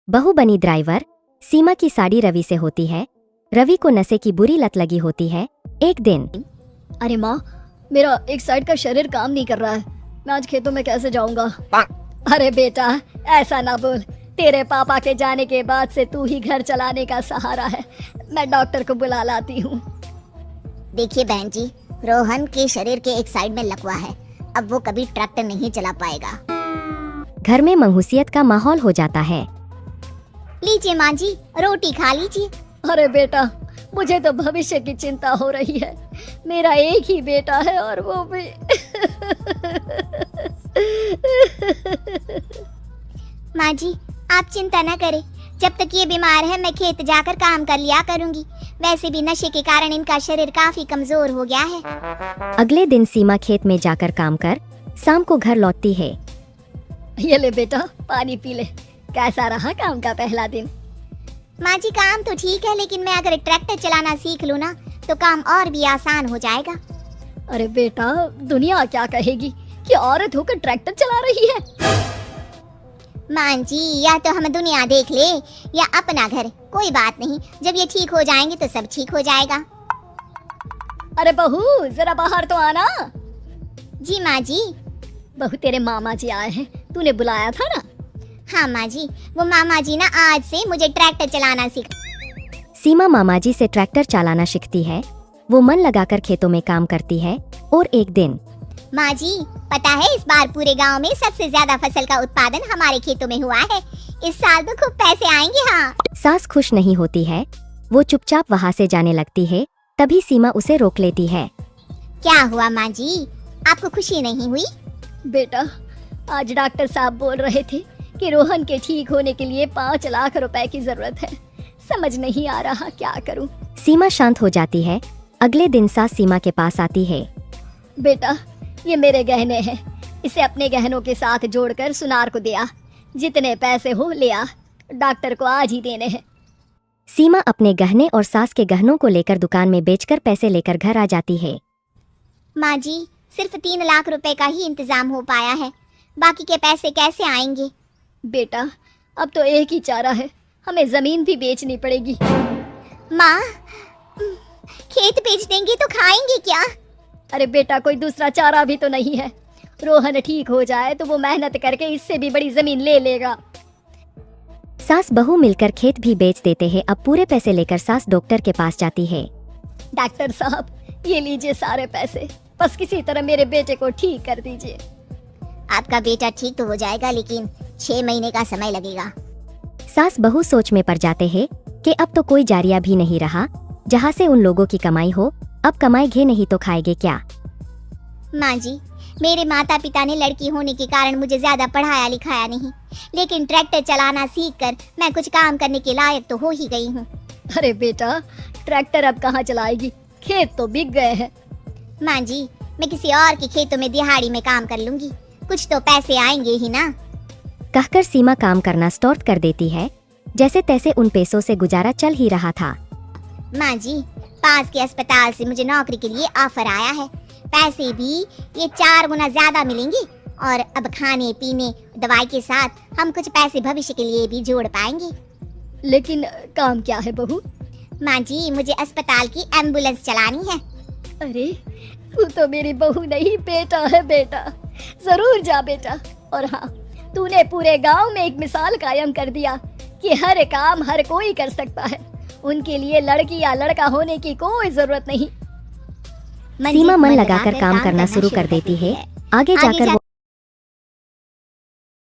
बहू बनी ड्राइवर सीमा की साड़ी रवि से होती है। रवि को नशे की बुरी लत लगी होती है। एक दिन अरे माँ, मेरा एक साइड का शरीर काम नहीं कर रहा है। मैं आज खेतों में कैसे जाऊंगा? अरे बेटा, ऐसा ना बोल। तेरे पापा के जाने के बाद से तू ही घर चलाने का सहारा है। मैं डॉक्टर को बुला लाती हूँ। देखिए बहन जी, रोहन के शरीर के एक साइड में लकवा है। अब वो कभी ट्रैक्टर नहीं चला पाएगा। घर में मंहूसियत का माहौल हो जाता है। लीजिए माँ जी, रोटी खा लीजिए। अरे बेटा, मुझे तो भविष्य की चिंता हो रही है। मेरा एक ही बेटा है और वो भी माँ जी, आप चिंता न करें। जब तक ये बीमार है मैं खेत जाकर काम कर लिया करूंगी। वैसे भी नशे के कारण इनका शरीर काफी कमजोर हो गया है। अगले दिन सीमा खेत में जाकर काम कर शाम को घर लौटती है। ये ले बेटा, पानी पी ले। कैसा रहा काम का पहला दिन? माँ जी, काम तो ठीक है, लेकिन मैं अगर ट्रैक्टर चलाना सीख लूँ ना तो काम और भी आसान हो जाएगा। अरे बेटा, दुनिया क्या कहेगी कि औरत होकर ट्रैक्टर चला रही है। माँ जी, या तो हम दुनिया देख ले या अपना घर, कोई बात नहीं। जब ये ठीक हो जाएंगे तो सब ठीक हो जाएगा। अरे बहू, जरा बाहर तो आना। जी माँ जी। बहू, तेरे मामा जी आए हैं, तूने बुलाया था ना? हाँ माँ जी, वो मामा जी ना आज से मुझे ट्रैक्टर चलाना सीख। सीमा मामा जी से ट्रैक्टर चलाना सीखती है। वो मन लगाकर खेतों में काम करती है। और एक दिन माँ जी, पता है इस बार पूरे गांव में सबसे ज्यादा फसल का उत्पादन हमारे खेतों में हुआ है। इस साल तो खूब पैसे आएंगे। हाँ। सास खुश नहीं होती है। वो चुपचाप वहाँ से जाने लगती है। तभी सीमा उसे रोक लेती है। क्या हुआ माँ जी, आपको खुशी नहीं हुई? बेटा, आज डॉक्टर साहब बोल रहे थे कि रोहन के ठीक होने के लिए 5 लाख रुपए की जरूरत है। समझ नहीं आ रहा क्या करूं। सीमा शांत हो जाती है। अगले दिन सास सीमा के पास आती है। बेटा, ये मेरे गहने हैं। इसे अपने गहनों के साथ जोड़कर सुनार को दे आ। जितने पैसे हो ले आ। डॉक्टर को आज ही देने हैं। सीमा अपने गहने और सास के गहनों को लेकर दुकान में बेचकर पैसे लेकर घर आ जाती है। माँ जी, सिर्फ 3 लाख रुपए का ही इंतजाम हो पाया है। बाकी के पैसे कैसे आएंगे? बेटा, अब तो एक ही चारा है, हमें जमीन भी बेचनी पड़ेगी। माँ, खेत बेच देंगे तो खाएंगे क्या? अरे बेटा, कोई दूसरा चारा भी तो नहीं है। रोहन ठीक हो जाए तो वो मेहनत करके इससे भी बड़ी जमीन ले लेगा। सास बहू मिलकर खेत भी बेच देते हैं। अब पूरे पैसे लेकर सास डॉक्टर के पास जाती है। डॉक्टर साहब, ये लीजिए सारे पैसे। बस किसी तरह मेरे बेटे को ठीक कर दीजिए। आपका बेटा ठीक तो हो जाएगा, लेकिन 6 महीने का समय लगेगा। सास बहू सोच में पड़ जाते हैं कि अब तो कोई जारिया भी नहीं रहा जहाँ से उन लोगों की कमाई हो। अब कमाएंगे नहीं तो खाएंगे क्या? माँ जी, मेरे माता पिता ने लड़की होने के कारण मुझे ज्यादा पढ़ाया लिखाया नहीं, लेकिन ट्रैक्टर चलाना सीखकर मैं कुछ काम करने के लायक तो हो ही गई हूँ। अरे बेटा, ट्रैक्टर अब कहाँ चलाएगी? खेत तो बिक गए हैं। माँ जी, मैं किसी और के खेतों में दिहाड़ी में काम कर लूंगी। कुछ तो पैसे आएंगे ही ना। कहकर सीमा काम करना स्टार्ट कर देती है। जैसे तैसे उन पैसों से गुजारा चल ही रहा था। माँ जी, पास के अस्पताल से मुझे नौकरी के लिए ऑफर आया है। पैसे भी ये 4 गुना ज्यादा मिलेंगे और अब खाने पीने दवाई के साथ हम कुछ पैसे भविष्य के लिए भी जोड़ पाएंगे। लेकिन काम क्या है बहू? माँ जी, मुझे अस्पताल की एम्बुलेंस चलानी है। अरे, तू तो मेरी बहू नहीं, बेटा है। बेटा, जरूर जा बेटा। और हाँ, तूने पूरे गांव में एक मिसाल कायम कर दिया कि हर काम हर कोई कर सकता है। उनके लिए लड़की या लड़का होने की कोई जरूरत नहीं। सीमा मन लगाकर काम करना शुरू कर देती है। आगे जाकर वो